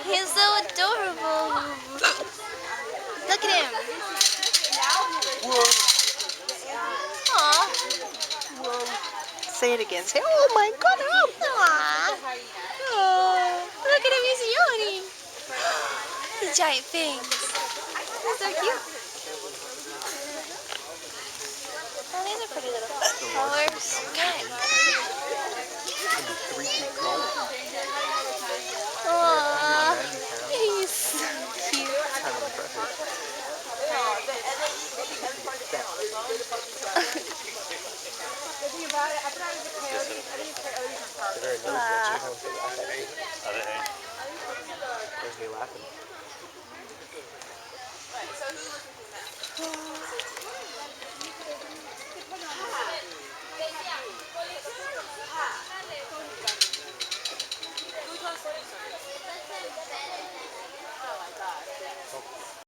He's so adorable. Look at him. Aw. Say it again. Say, oh my God. Aw. Oh. Look at him, he's yawning. His giant fangs. He's so cute. Oh, these are pretty little colors. God. Aww. He's so cute. Where's me laughing?